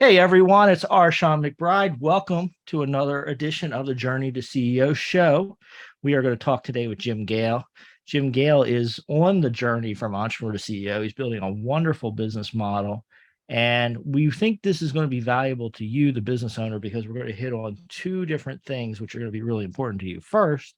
Hey everyone, it's Shawn McBride. Welcome to another edition of the Journey to CEO show. We are going to talk today with Jim Gale. Jim Gale is on the journey from entrepreneur to CEO. He's building a wonderful business model. And we think this is going to be valuable to you, the business owner, because we're going to hit on two different things which are going to be really important to you. First,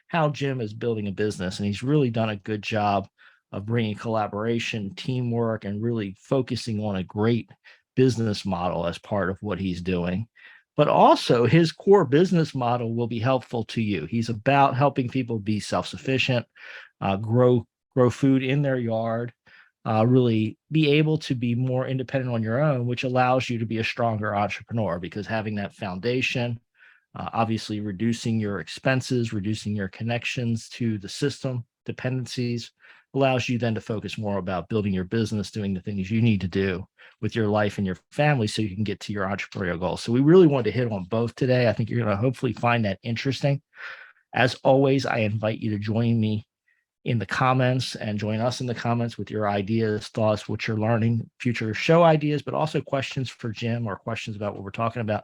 how Jim is building a business, and he's really done a good job of bringing collaboration, teamwork, and really focusing on a great business model as part of what he's doing. But also his core business model will be helpful to you. He's about helping people be self-sufficient, grow food in their yard, really be able to be more independent on your own, which allows you to be a stronger entrepreneur because having that foundation, obviously reducing your expenses, reducing your connections to the system, dependencies, allows you then to focus more about building your business, doing the things you need to do with your life and your family so you can get to your entrepreneurial goals. So we really wanted to hit on both today. I think you're going to hopefully find that interesting. As always, I invite you to join me in the comments and join us in the comments with your ideas, thoughts, what you're learning, future show ideas, but also questions for Jim or questions about what we're talking about.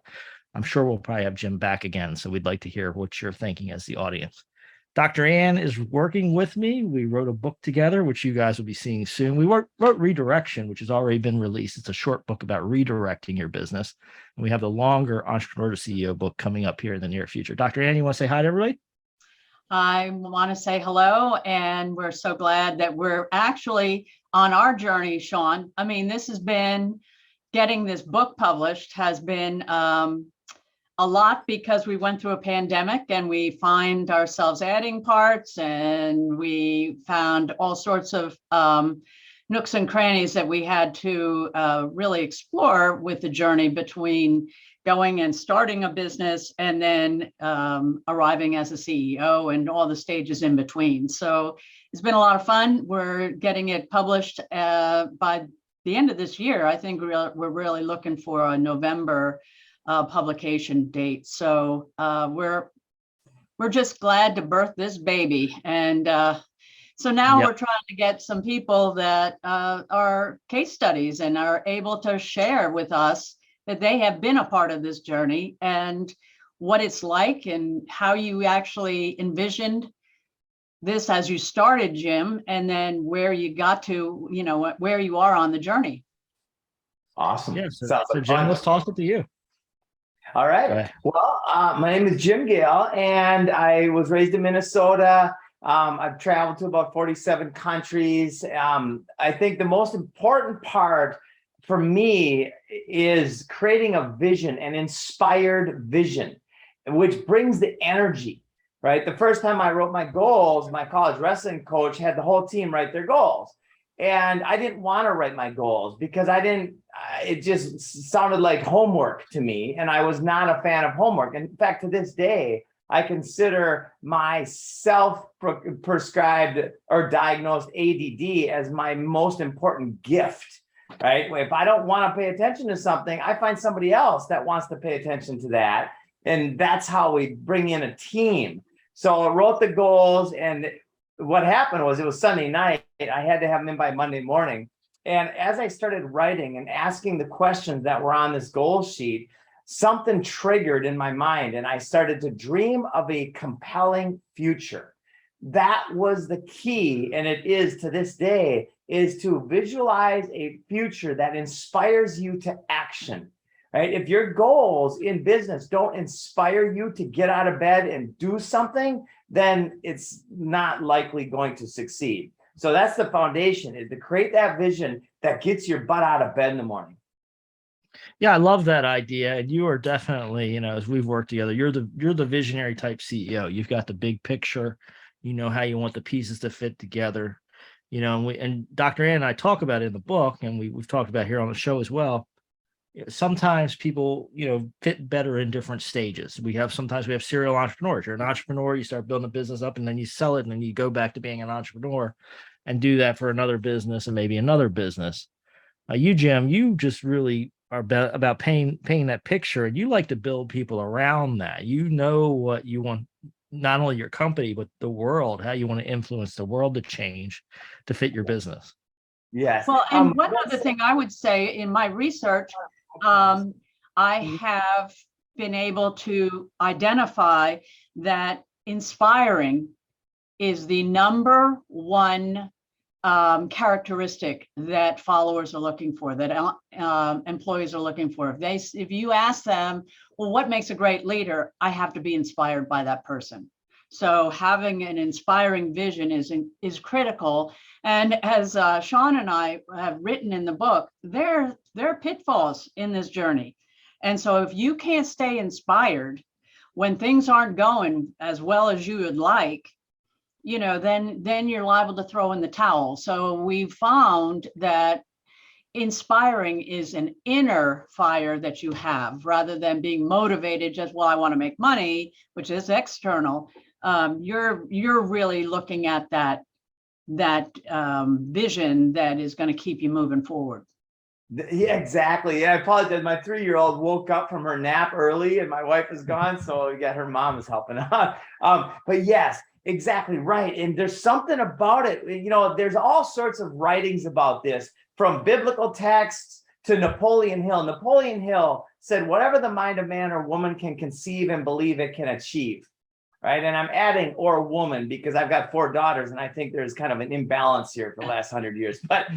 I'm sure we'll probably have Jim back again. So we'd like to hear what you're thinking as the audience. Dr. Ann is working with me. We wrote a book together, which you guys will be seeing soon. We wrote Redirection, which has already been released. It's a short book about redirecting your business. And we have the longer Entrepreneur to CEO book coming up here in the near future. Dr. Ann, you want to say hi to everybody? I want to say hello, and we're so glad that we're actually on our journey, Shawn. I mean, this has been getting this book published has been a lot because we went through a pandemic and we find ourselves adding parts, and we found all sorts of nooks and crannies that we had to really explore with the journey between going and starting a business and then arriving as a CEO and all the stages in between. So it's been a lot of fun. We're getting it published by the end of this year. I think we're really looking for a November publication date. So we're just glad to birth this baby. And so now we're trying to get some people that are case studies and are able to share with us that they have been a part of this journey and what it's like and how you actually envisioned this as you started, Jim, and then where you got to, where you are on the journey. Awesome. Yeah, so Jim, let's toss it to you. All right. Well, my name is Jim Gale, and I was raised in Minnesota. I've traveled to about 47 countries. I think the most important part for me is creating a vision, an inspired vision, which brings the energy, right? The first time I wrote my goals, my college wrestling coach had the whole team write their goals. And I didn't want to write my goals because it just sounded like homework to me. And I was not a fan of homework. In fact, to this day, I consider my self-prescribed or diagnosed ADD as my most important gift, right? If I don't want to pay attention to something, I find somebody else that wants to pay attention to that. And that's how we bring in a team. So I wrote the goals, and what happened was it was Sunday night. I had to have them in by Monday morning. And as I started writing and asking the questions that were on this goal sheet, something triggered in my mind, and I started to dream of a compelling future. That was the key, and it is to this day, is to visualize a future that inspires you to action, right? If your goals in business don't inspire you to get out of bed and do something, then it's not likely going to succeed. So that's the foundation, is to create that vision that gets your butt out of bed in the morning. Yeah, I love that idea. And you are definitely, as we've worked together, you're the visionary type CEO. You've got the big picture, how you want the pieces to fit together, and Dr. Ann and I talk about it in the book, and we've talked about here on the show as well. Sometimes people, fit better in different stages. Sometimes we have serial entrepreneurs. You're an entrepreneur, you start building a business up, and then you sell it, and then you go back to being an entrepreneur and do that for another business and maybe another business. You, Jim, you just really are about painting that picture, and you like to build people around that. You know what you want, not only your company, but the world, how you want to influence the world to change to fit your business. Yes. Well, and one other thing I would say in my research, I have been able to identify that inspiring is the number one characteristic that followers are looking for, that employees are looking for. If you ask them, well, what makes a great leader? I have to be inspired by that person. So having an inspiring vision is critical. And as Shawn and I have written in the book, there are pitfalls in this journey. And so if you can't stay inspired when things aren't going as well as you would like, then you're liable to throw in the towel. So we found that inspiring is an inner fire that you have rather than being motivated just, well, I want to make money, which is external. You're really looking at that vision that is going to keep you moving forward. Yeah, exactly. Yeah, I apologize. My 3-year-old woke up from her nap early and my wife is gone. So yeah, her mom is helping out. But yes, exactly right. And there's something about it. There's all sorts of writings about this, from biblical texts to Napoleon Hill. Napoleon Hill said, whatever the mind of man or woman can conceive and believe, it can achieve. Right. And I'm adding or woman because I've got 4 daughters and I think there's kind of an imbalance here for the last 100 years. But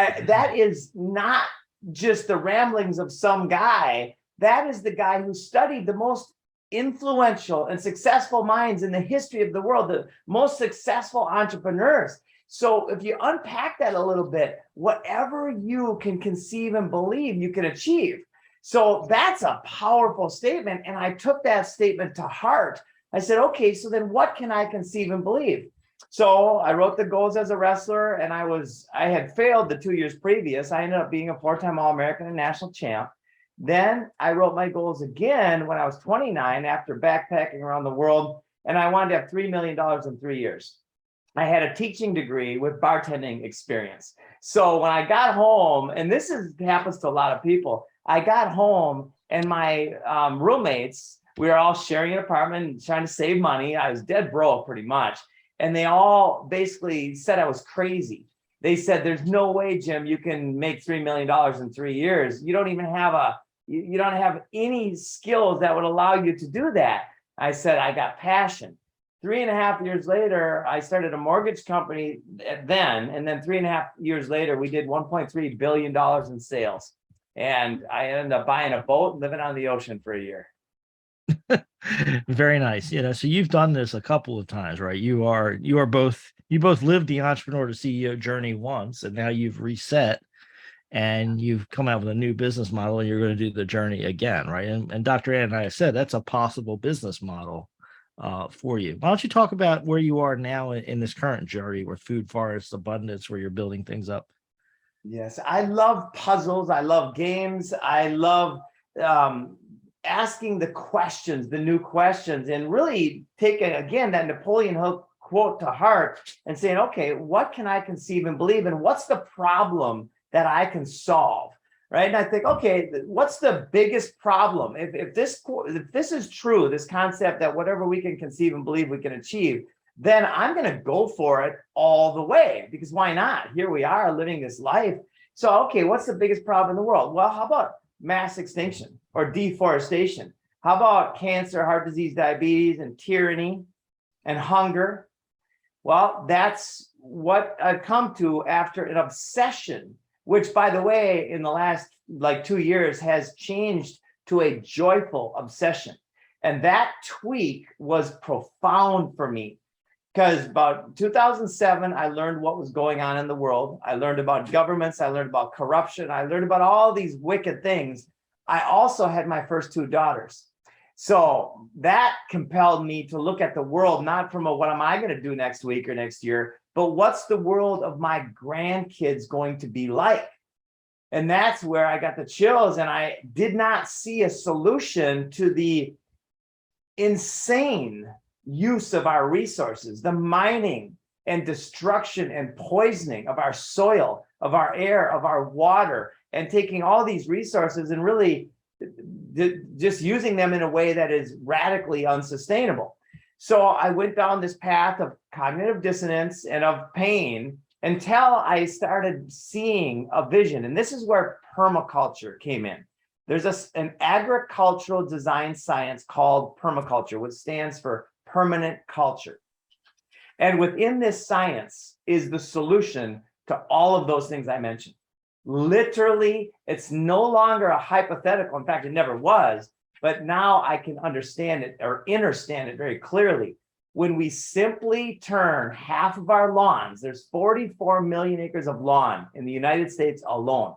that is not just the ramblings of some guy. That is the guy who studied the most influential and successful minds in the history of the world, the most successful entrepreneurs. So if you unpack that a little bit, whatever you can conceive and believe, you can achieve. So that's a powerful statement. And I took that statement to heart. I said, okay, so then what can I conceive and believe? So I wrote the goals as a wrestler, and I had failed the 2 years previous. I ended up being a 4-time All-American and national champ. Then I wrote my goals again when I was 29 after backpacking around the world, and I wanted to have $3 million in 3 years. I had a teaching degree with bartending experience. So when I got home, and happens to a lot of people, I got home and my roommates, we were all sharing an apartment, trying to save money. I was dead broke pretty much. And they all basically said I was crazy. They said, there's no way, Jim, you can make $3 million in 3 years. You don't even have you don't have any skills that would allow you to do that. I said, I got passion. 3.5 years later, I started a mortgage company then. And then 3.5 years later, we did $1.3 billion in sales. And I ended up buying a boat and living on the ocean for a year. Very nice. So you've done this a couple of times, right? You both lived the entrepreneur to CEO journey once, and now you've reset and you've come out with a new business model, and you're going to do the journey again, right? And Dr. Ann and I said that's a possible business model for you. Why don't you talk about where you are now in this current journey with food, forest, abundance, where you're building things up? Yes, I love puzzles. I love games. I love asking the new questions, and really taking, again, that Napoleon Hill quote to heart and saying, okay, what can I conceive and believe? And what's the problem that I can solve? Right. And I think, okay, what's the biggest problem? If this is true, this concept that whatever we can conceive and believe we can achieve, then I'm going to go for it all the way, because why not? Here we are living this life. So, okay, what's the biggest problem in the world? Well, how about mass extinction or deforestation? How about cancer, heart disease, diabetes, and tyranny and hunger? Well, that's what I've come to after an obsession, which, by the way, in the last 2 years has changed to a joyful obsession. And that tweak was profound for me, because about 2007, I learned what was going on in the world. I learned about governments. I learned about corruption. I learned about all these wicked things. I also had my first 2 daughters. So that compelled me to look at the world, not from what am I going to do next week or next year, but what's the world of my grandkids going to be like? And that's where I got the chills. And I did not see a solution to the insane use of our resources, the mining and destruction and poisoning of our soil, of our air, of our water, and taking all these resources and really just using them in a way that is radically unsustainable. So I went down this path of cognitive dissonance and of pain until I started seeing a vision. And this is where permaculture came in. There's an agricultural design science called permaculture, which stands for permanent culture. And within this science is the solution to all of those things I mentioned. Literally, it's no longer a hypothetical. In fact, it never was, but now I can understand it or understand it very clearly. When we simply turn half of our lawns, there's 44 million acres of lawn in the United States alone.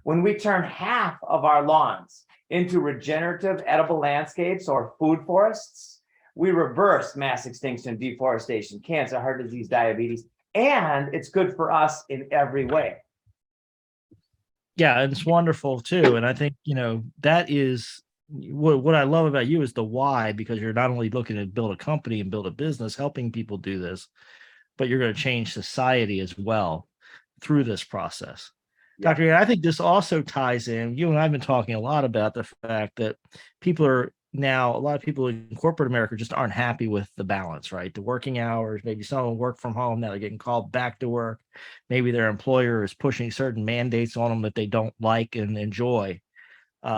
When we turn half of our lawns into regenerative edible landscapes or food forests, we reverse mass extinction, deforestation, cancer, heart disease, diabetes, and it's good for us in every way. Yeah, and it's wonderful too. And I think, that is what I love about you is the why, because you're not only looking to build a company and build a business, helping people do this, but you're going to change society as well through this process. Yeah. Dr. I think this also ties in. You and I have been talking a lot about the fact that a lot of people in corporate America just aren't happy with the balance, right? The working hours, maybe some of them work from home. Now they're getting called back to work. Maybe their employer is pushing certain mandates on them that they don't like and enjoy.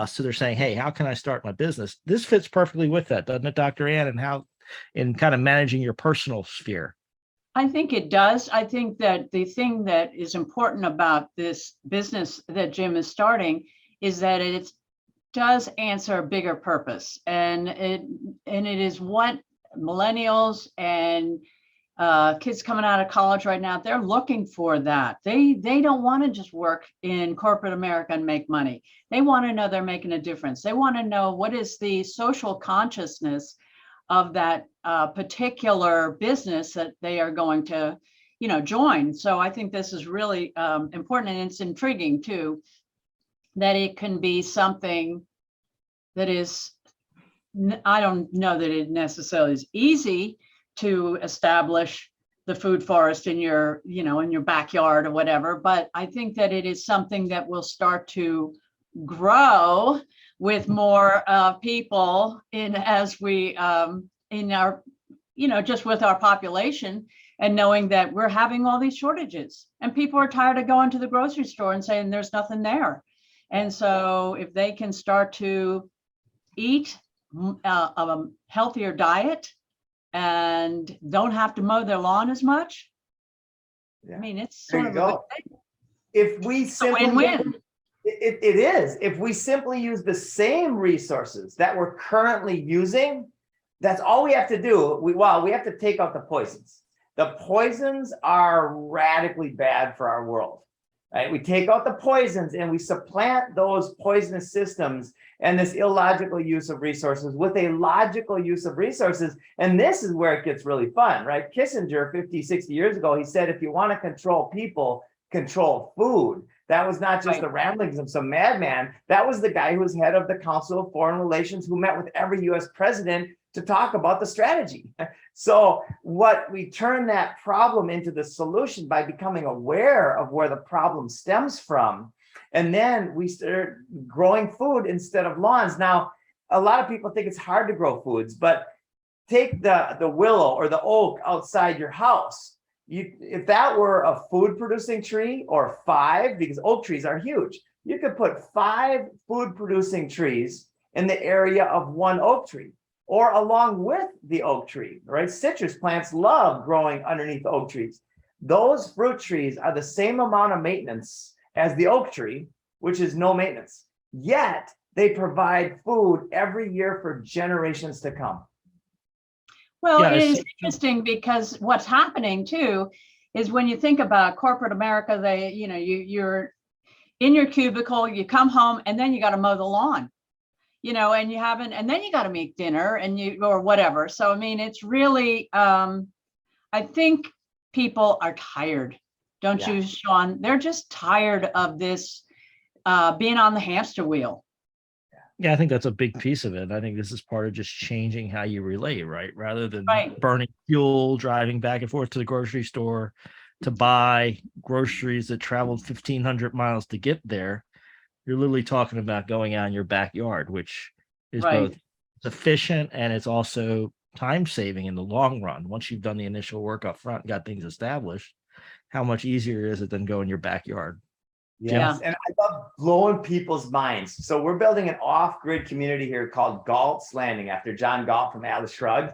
So they're saying, hey, how can I start my business? This fits perfectly with that, doesn't it, Dr. Ann? And how in kind of managing your personal sphere. I think it does. I think that the thing that is important about this business that Jim is starting is that it does answer a bigger purpose, and it is what millennials and kids coming out of college right now, they're looking for that. They don't want to just work in corporate America and make money. They want to know they're making a difference. They want to know what is the social consciousness of that particular business that they are going to, join. So I think this is really important, and it's intriguing too, that it can be something that is, I don't know that it necessarily is easy to establish the food forest in your, in your backyard or whatever, but I think that it is something that will start to grow with more people as we in our, just with our population, and knowing that we're having all these shortages and people are tired of going to the grocery store and saying there's nothing there. And so if they can start to eat a healthier diet and don't have to mow their lawn as much, Yeah. I mean, it's There sort you of a go. good thing. If we simply win-win. It is. If we simply use the same resources that we're currently using, that's all we have to do. We have to take out the poisons. The poisons are radically bad for our world, right? We take out the poisons and we supplant those poisonous systems and this illogical use of resources with a logical use of resources. And this is where it gets really fun, right? Kissinger, 50, 60 years ago, he said, if you want to control people, control food. That was not just the ramblings of some madman. That was the guy who was head of the Council of Foreign Relations, who met with every US president to talk about the strategy. So what we turn that problem into the solution by becoming aware of where the problem stems from. And then we start growing food instead of lawns. Now, a lot of people think it's hard to grow foods, but take the willow or the oak outside your house. If that were a food producing tree, or 5, because oak trees are huge, you could put 5 food producing trees in the area of 1 oak tree, or along with the oak tree, right? Citrus plants love growing underneath oak trees. Those fruit trees are the same amount of maintenance as the oak tree, which is no maintenance. Yet they provide food every year for generations to come. Well, it is interesting because what's happening too is when you think about corporate America, you're in your cubicle, you come home, and then you got to mow the lawn, and you haven't, and then you got to make dinner or whatever. So, I mean, it's really, I think people are tired. Don't you, Shawn? They're just tired of this being on the hamster wheel. Yeah, I think that's a big piece of it. I think this is part of just changing how you relate, right? Rather than burning fuel, driving back and forth to the grocery store to buy groceries that traveled 1,500 miles to get there. You're literally talking about going out in your backyard, which is both efficient and it's also time saving in the long run. Once you've done the initial work up front and got things established, how much easier is it than go in your backyard? Yes, and I love blowing people's minds. So we're building an off-grid community here called Galt's Landing after John Galt from Atlas Shrugged.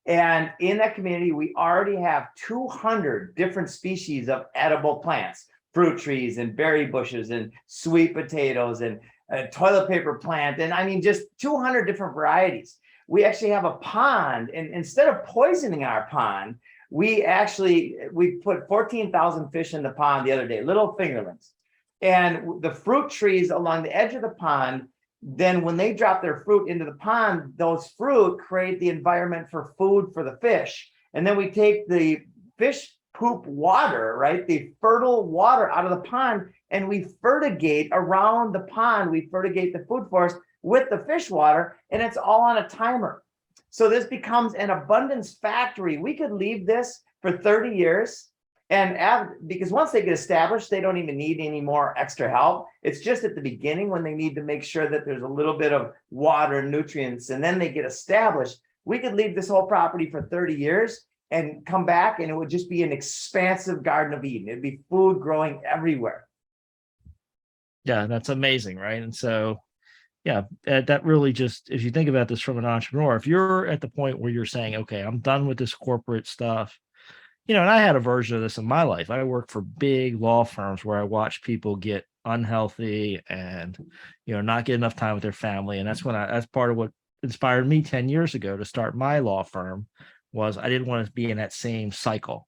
And in that community, we already have 200 different species of edible plants, fruit trees and berry bushes and sweet potatoes and a toilet paper plant. And I mean, just 200 different varieties. We actually have a pond, and instead of poisoning our pond, we put 14,000 fish in the pond the other day, little fingerlings. And the fruit trees along the edge of the pond, then when they drop their fruit into the pond, those fruit create the environment for food for the fish. And then we take the fish poop water, right, the fertile water out of the pond, and we fertigate around the pond. We fertigate the food forest with the fish water, and it's all on a timer. So this becomes an abundance factory. We could leave this for 30 years. And because once they get established, they don't even need any more extra help. It's just at the beginning when they need to make sure that there's a little bit of water and nutrients, and then they get established. We could leave this whole property for 30 years and come back, and it would just be an expansive Garden of Eden. It'd be food growing everywhere. Yeah, that's amazing, right? And so, yeah, that really just, if you think about this from an entrepreneur, if you're at the point where you're saying, okay, I'm done with this corporate stuff, and I had a version of this in my life. I worked for big law firms where I watched people get unhealthy and, not get enough time with their family. And that's that's part of what inspired me 10 years ago to start my law firm. Was I didn't want to be in that same cycle.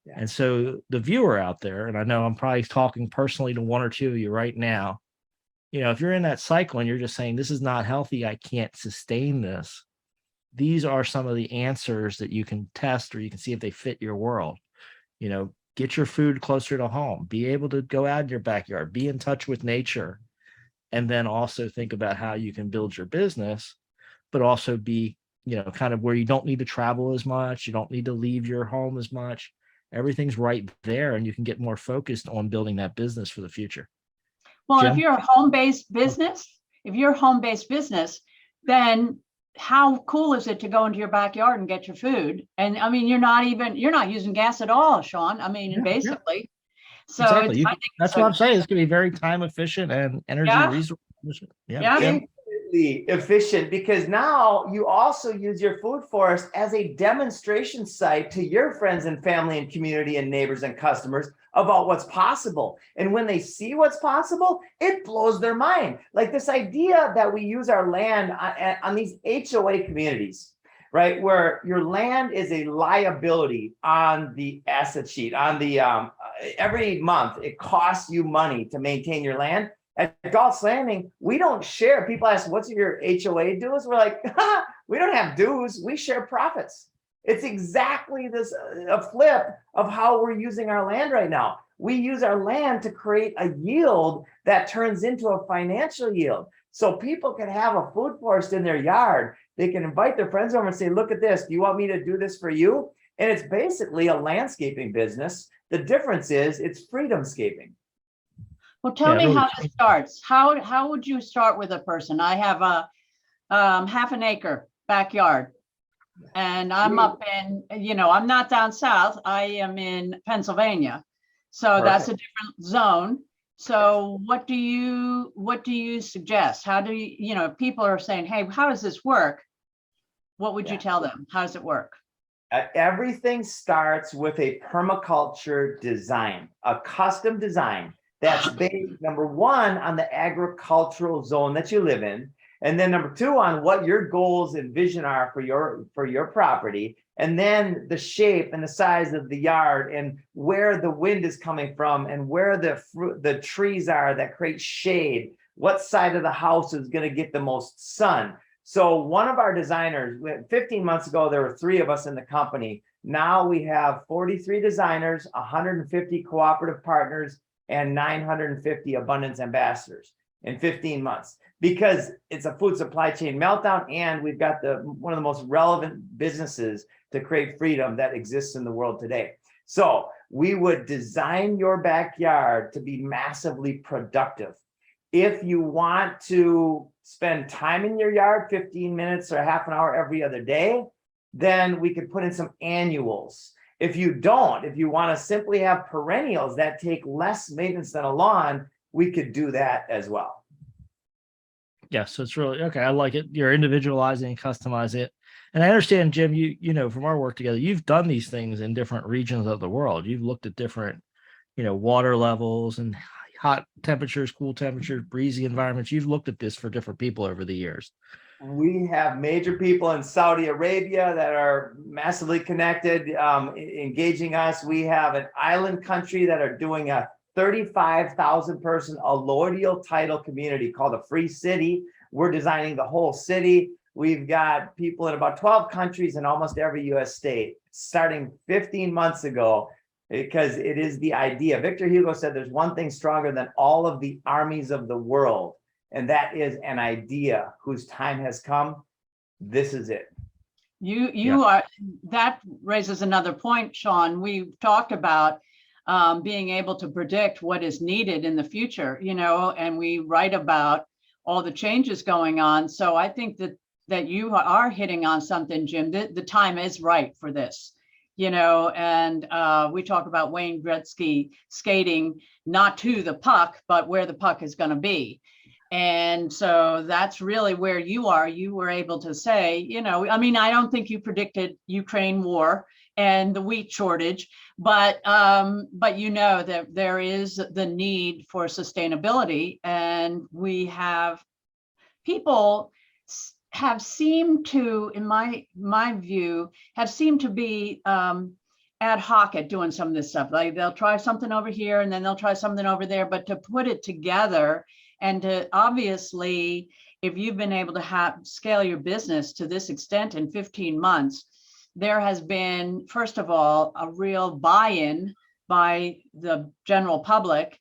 Yeah. And so the viewer out there, and I know I'm probably talking personally to one or two of you right now, if you're in that cycle and you're just saying, this is not healthy, I can't sustain this. These are some of the answers that you can test, or you can see if they fit your world. Get your food closer to home, be able to go out in your backyard, be in touch with nature, and then also think about how you can build your business, but also be, kind of where you don't need to travel as much. You don't need to leave your home as much. Everything's right there, and you can get more focused on building that business for the future. Well, Jim? If you're a home-based business, then how cool is it to go into your backyard and get your food? And I mean, you're not using gas at all, Shawn. I mean, basically. So exactly. That's what I'm saying. It's going to be very time efficient and energy resource efficient. Infinitely efficient, because now you also use your food forest as a demonstration site to your friends and family and community and neighbors and customers about what's possible. And when they see what's possible, it blows their mind. Like this idea that we use our land on these HOA communities, right, where your land is a liability on the asset sheet, on the every month it costs you money to maintain your land. At Galt's Landing, we don't share. People ask, what's your HOA dues? We're like, we don't have dues. We share profits. It's exactly this a flip of how we're using our land right now. We use our land to create a yield that turns into a financial yield. So people can have a food forest in their yard. They can invite their friends over and say, look at this. Do you want me to do this for you? And it's basically a landscaping business. The difference is it's freedomscaping. Well, tell me how this starts. How would you start with a person? I have a half an acre backyard, and I'm up in, I'm not down south. I am in Pennsylvania, so that's a different zone. So what do you suggest? How do you, people are saying, hey, how does this work? What would you tell them? How does it work? Everything starts with a permaculture design, a custom design. That's based, number one, on the agricultural zone that you live in. And then number two, on what your goals and vision are for your property. And then the shape and the size of the yard and where the wind is coming from and where the trees are that create shade. What side of the house is going to get the most sun? So one of our designers, 15 months ago, there were 3 of us in the company. Now we have 43 designers, 150 cooperative partners, and 950 abundance ambassadors in 15 months, because it's a food supply chain meltdown, and we've got one of the most relevant businesses to create freedom that exists in the world today. So we would design your backyard to be massively productive. If you want to spend time in your yard, 15 minutes or half an hour every other day, then we could put in some annuals. If you want to simply have perennials that take less maintenance than a lawn, we could do that as well. Yeah, so it's really okay. I like it. You're individualizing and customizing it. And I understand, Jim, you know, from our work together, you've done these things in different regions of the world. You've looked at different, you know, water levels and hot temperatures, cool temperatures, breezy environments. You've looked at this for different people over the years. We have major people in Saudi Arabia that are massively connected, engaging us. We have an island country that are doing a 35,000 person allodial title community called a free city. We're designing the whole city. We've got people in about 12 countries in almost every US state, starting 15 months ago, because it is the idea. Victor Hugo said there's one thing stronger than all of the armies of the world, and that is an idea whose time has come. This is it. You are, that raises another point, Shawn. We've talked about being able to predict what is needed in the future, you know, and we write about all the changes going on. So I think that you are hitting on something, Jim. The time is right for this, you know, and we talk about Wayne Gretzky skating not to the puck, but where the puck is going to be. And so that's really where you are. You were able to say, you know, I mean, I don't think you predicted Ukraine war and the wheat shortage, but you know that there is the need for sustainability, and we have people have seemed to, in my view, have seemed to be ad hoc at doing some of this stuff. Like they'll try something over here and then they'll try something over there, but to put it together and to obviously, if you've been able to scale your business to this extent in 15 months, there has been, first of all, a real buy-in by the general public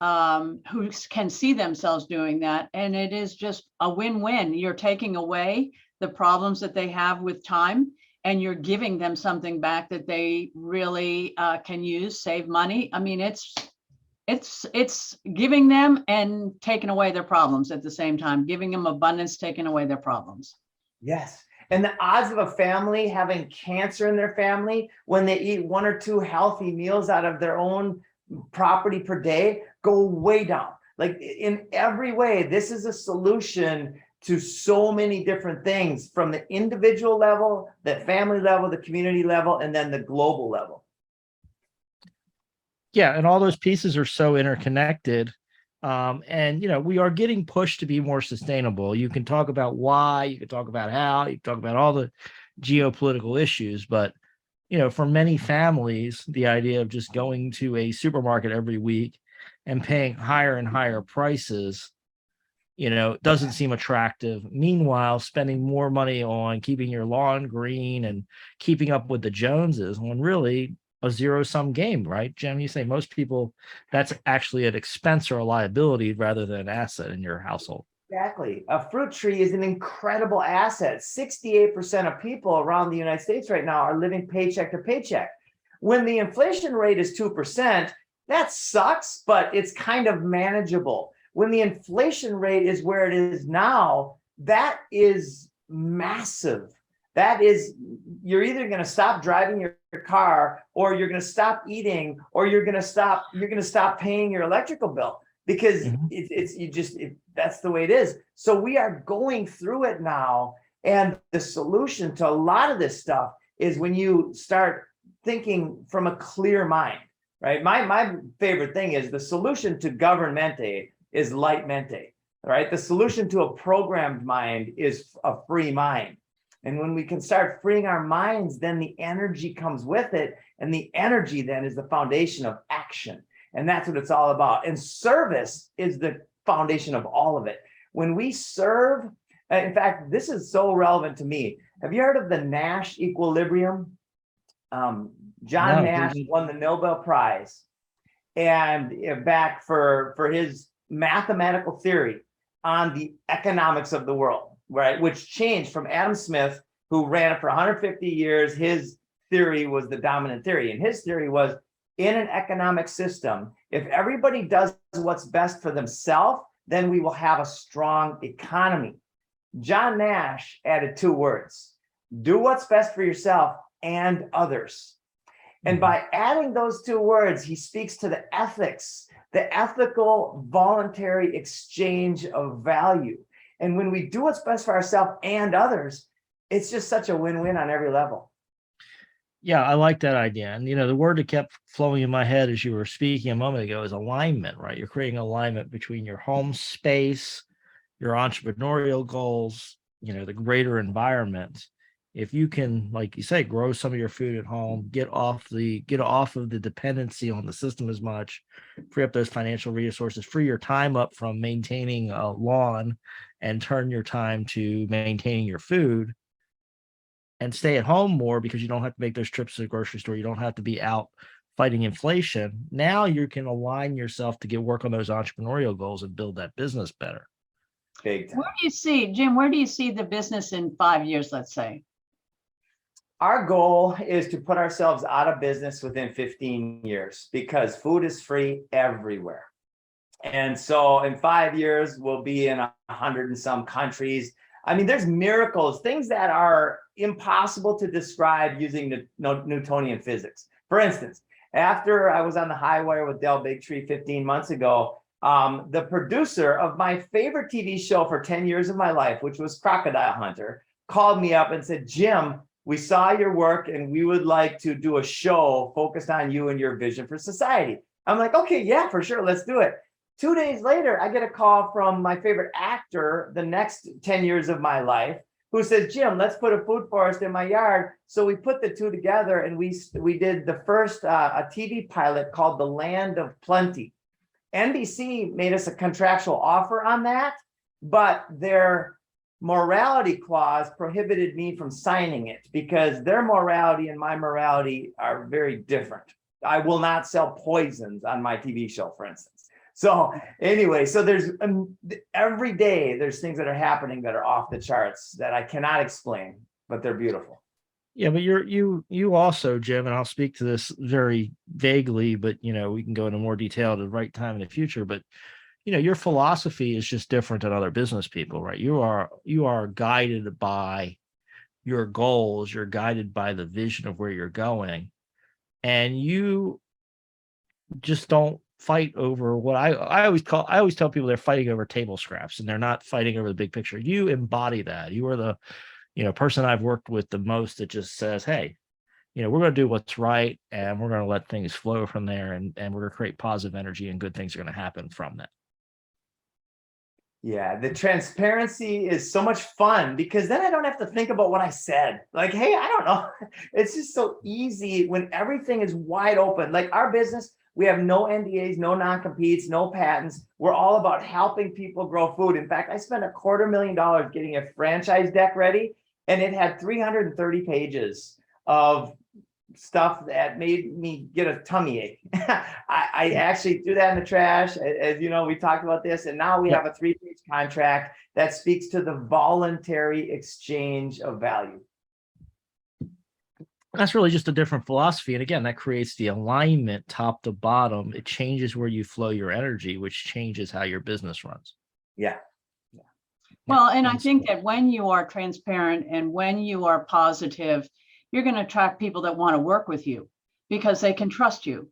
who can see themselves doing that. And it is just a win-win. You're taking away the problems that they have with time, and you're giving them something back that they really can use, save money. I mean, it's giving them and taking away their problems at the same time, giving them abundance, taking away their problems. Yes. And the odds of a family having cancer in their family when they eat 1 or 2 healthy meals out of their own property per day go way down. Like in every way, this is a solution to so many different things, from the individual level, the family level, the community level, and then the global level. Yeah, and all those pieces are so interconnected. And, you know, we are getting pushed to be more sustainable. You can talk about why, you can talk about how, you can talk about all the geopolitical issues, but, you know, for many families, the idea of just going to a supermarket every week and paying higher and higher prices, you know, doesn't seem attractive. Meanwhile, spending more money on keeping your lawn green and keeping up with the Joneses, when really a zero-sum game, right, Jim? You say most people, that's actually an expense or a liability rather than an asset in your household. Exactly. A fruit tree is an incredible asset. 68% of people around the United States right now are living paycheck to paycheck. When the inflation rate is 2%, that sucks, but it's kind of manageable. When the inflation rate is where it is now, that is massive. That is, you're either going to stop driving your car, or you're going to stop eating, or you're going to stop paying your electrical bill, because that's the way it is. So we are going through it now. And the solution to a lot of this stuff is when you start thinking from a clear mind, right? My favorite thing is the solution to governmente is light mente, right? The solution to a programmed mind is a free mind. And when we can start freeing our minds, then the energy comes with it. And the energy then is the foundation of action. And that's what it's all about. And service is the foundation of all of it. When we serve, in fact, this is so relevant to me. Have you heard of the Nash equilibrium? John Nash won the Nobel Prize, and back for his mathematical theory on the economics of the world, right? Which changed from Adam Smith, who ran it for 150 years. His theory was the dominant theory. And his theory was, in an economic system, if everybody does what's best for themselves, then we will have a strong economy. John Nash added 2 words: do what's best for yourself and others. And by adding those 2 words, he speaks to the ethics the ethical, voluntary exchange of value. And when we do what's best for ourselves and others, it's just such a win-win on every level. Yeah, I like that idea. And the word that kept flowing in my head as you were speaking a moment ago is alignment, right? You're creating alignment between your home space, your entrepreneurial goals, the greater environment. If you can, like you say, grow some of your food at home, get off of the dependency on the system as much, free up those financial resources, free your time up from maintaining a lawn and turn your time to maintaining your food, and stay at home more because you don't have to make those trips to the grocery store. You don't have to be out fighting inflation. Now you can align yourself to get work on those entrepreneurial goals and build that business better. Big time. Where do you see, Jim, where do you see the business in 5 years, let's say? Our goal is to put ourselves out of business within 15 years because food is free everywhere. And so in 5 years, we'll be in 100 and some countries. I mean, there's miracles, things that are impossible to describe using the Newtonian physics. For instance, after I was on the high wire with Del Bigtree 15 months ago, the producer of my favorite TV show for 10 years of my life, which was Crocodile Hunter, called me up and said, Jim, we saw your work and we would like to do a show focused on you and your vision for society. I'm like, okay, yeah, for sure. Let's do it. 2 days later, I get a call from my favorite actor, the next 10 years of my life, who says, Jim, let's put a food forest in my yard. So we put the two together and we did the first a TV pilot called The Land of Plenty. NBC made us a contractual offer on that, but their morality clause prohibited me from signing it because their morality and my morality are very different. I will not sell poisons on my TV show, for instance. So anyway, so there's every day there's things that are happening that are off the charts that I cannot explain, but they're beautiful. Yeah, but you also, Jim, and I'll speak to this very vaguely, but we can go into more detail at the right time in the future. But your philosophy is just different than other business people, right? You are guided by your goals, you're guided by the vision of where you're going, and you just don't fight over what I always tell people they're fighting over table scraps and they're not fighting over the big picture. You embody that. You are the person I've worked with the most that just says, hey, we're going to do what's right and we're going to let things flow from there, and we're going to create positive energy and good things are going to happen from that. Yeah, the transparency is so much fun because then I don't have to think about what I said. Like, hey, I don't know. It's just so easy when everything is wide open. Like our business, we have no NDAs, no non-competes, no patents. We're all about helping people grow food. In fact, I spent $250,000 getting a franchise deck ready, and it had 330 pages of stuff that made me get a tummy ache. I actually threw that in the trash. As you know, we talked about this, and now we have a 3-page contract that speaks to the voluntary exchange of value. That's really just a different philosophy. And again, that creates the alignment top to bottom. It changes where you flow your energy, which changes how your business runs. Yeah. Well, and I think that when you are transparent and when you are positive, you're going to attract people that want to work with you because they can trust you.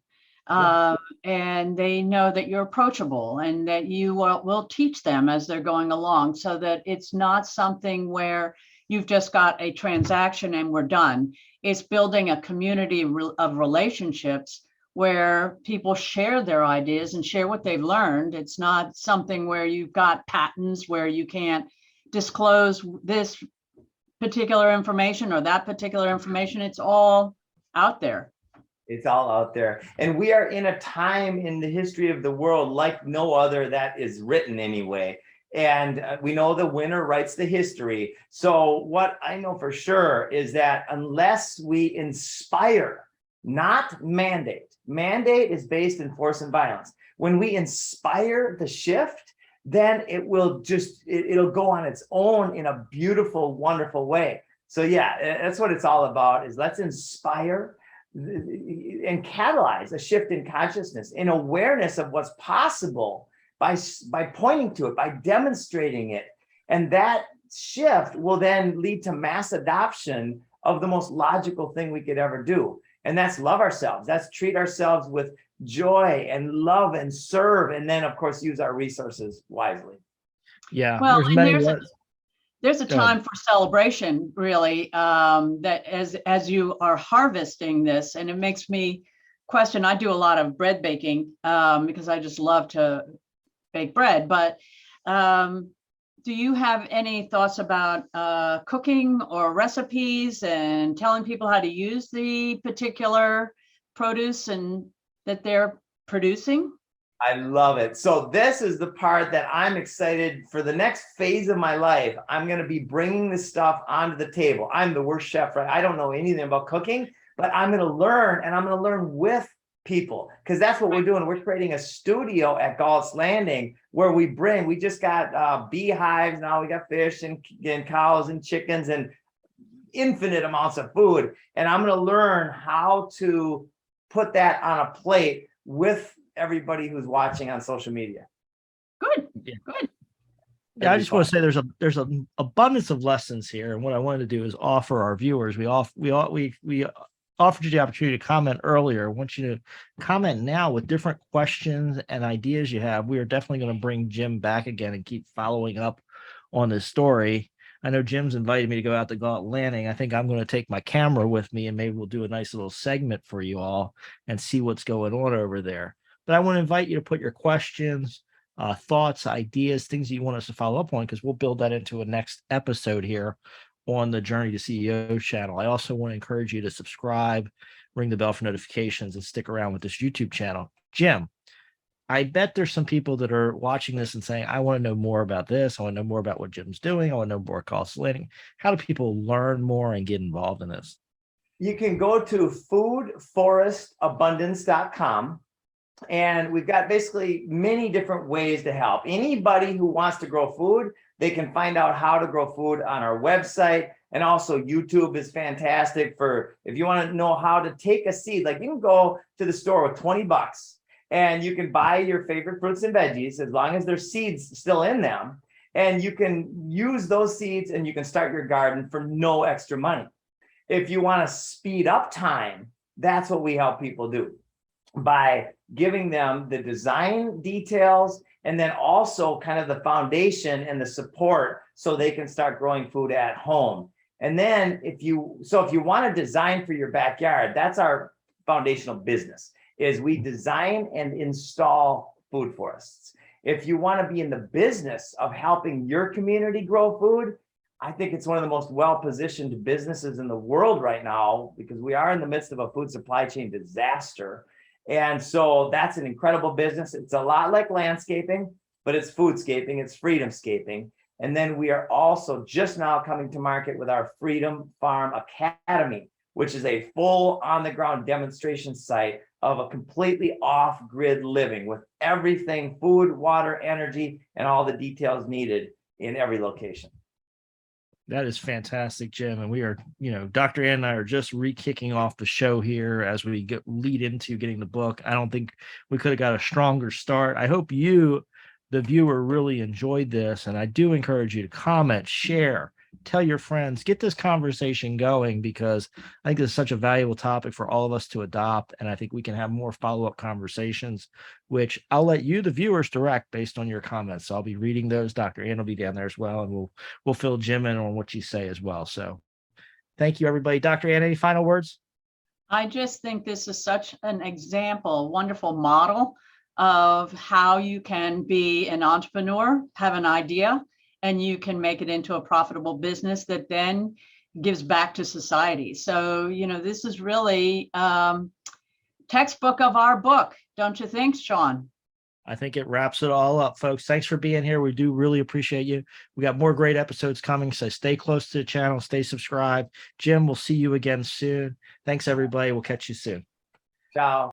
And they know that you're approachable and that you will teach them as they're going along, so that it's not something where you've just got a transaction and we're done. It's building a community of relationships where people share their ideas and share what they've learned. It's not something where you've got patents where you can't disclose this particular information or that particular information. It's all out there. It's all out there. And we are in a time in the history of the world like no other that is written anyway. And we know the winner writes the history. So what I know for sure is that unless we inspire, not mandate, mandate is based in force and violence. When we inspire the shift, then it will just, it'll go on its own in a beautiful, wonderful way. So yeah, that's what it's all about, is let's inspire and catalyze a shift in consciousness, in awareness of what's possible by pointing to it, by demonstrating it. And that shift will then lead to mass adoption of the most logical thing we could ever do. And that's love ourselves. That's treat ourselves with joy and love and serve. And then, of course, use our resources wisely. Yeah, Well, there's and many. there's a Go ahead. time for celebration, really, that as you are harvesting this, and it makes me question. I do a lot of bread baking because I just love to bake bread. But do you have any thoughts about cooking or recipes and telling people how to use the particular produce and that they're producing? I love it. So this is the part that I'm excited for the next phase of my life. I'm going to be bringing this stuff onto the table. I'm the worst chef, right? I don't know anything about cooking, but I'm going to learn, and I'm going to learn with people, because that's what we're doing. We're creating a studio at Galt's Landing where we just got beehives. Now we got fish and cows and chickens and infinite amounts of food. And I'm going to learn how to put that on a plate with everybody who's watching on social media. Good. Yeah. Good. Yeah, I just want to say there's an abundance of lessons here, and what I wanted to do is offer our viewers. We offered you the opportunity to comment earlier. I want you to comment now with different questions and ideas you have. We are definitely going to bring Jim back again and keep following up on this story. I know Jim's invited me to go out to Galt Landing. I think I'm going to take my camera with me, and maybe we'll do a nice little segment for you all and see what's going on over there. But I want to invite you to put your questions, thoughts, ideas, things that you want us to follow up on, because we'll build that into a next episode here on the Journey to CEO channel. I also want to encourage you to subscribe, ring the bell for notifications, and stick around with this YouTube channel. Jim, I bet there's some people that are watching this and saying, I want to know more about this. I want to know more about what Jim's doing. I want to know more Galt's Landing. How do people learn more and get involved in this? You can go to foodforestabundance.com. And we've got basically many different ways to help. Anybody who wants to grow food, they can find out how to grow food on our website. And also YouTube is fantastic for if you want to know how to take a seed. Like you can go to the store with 20 bucks and you can buy your favorite fruits and veggies as long as there's seeds still in them. And you can use those seeds and you can start your garden for no extra money. If you want to speed up time, that's what we help people do by giving them the design details and then also kind of the foundation and the support so they can start growing food at home. And then if you want to design for your backyard, that's our foundational business, is we design and install food forests. If you want to be in the business of helping your community grow food, I think it's one of the most well-positioned businesses in the world right now, because we are in the midst of a food supply chain disaster. And so that's an incredible business. It's a lot like landscaping, but it's foodscaping, it's freedomscaping. And then we are also just now coming to market with our Freedom Farm Academy, which is a full on-the-ground demonstration site of a completely off-grid living with everything, food, water, energy, and all the details needed in every location. That is fantastic, Jim. And we are, Dr. Ann and I are just re-kicking off the show here as we lead into getting the book. I don't think we could have got a stronger start. I hope you, the viewer, really enjoyed this. And I do encourage you to comment, share, tell your friends, get this conversation going, because I think this is such a valuable topic for all of us to adopt. And I think we can have more follow-up conversations, which I'll let you, the viewers, direct based on your comments. So I'll be reading those. Dr. Ann will be down there as well, and we'll fill Jim in on what you say as well. So thank you, everybody. Dr. Ann, any final words? I just think this is such an example, wonderful model of how you can be an entrepreneur, have an idea, and you can make it into a profitable business that then gives back to society. So, this is really textbook of our book, don't you think, Shawn? I think it wraps it all up, folks. Thanks for being here. We do really appreciate you. We got more great episodes coming, so stay close to the channel, stay subscribed. Jim, we'll see you again soon. Thanks, everybody. We'll catch you soon. Ciao.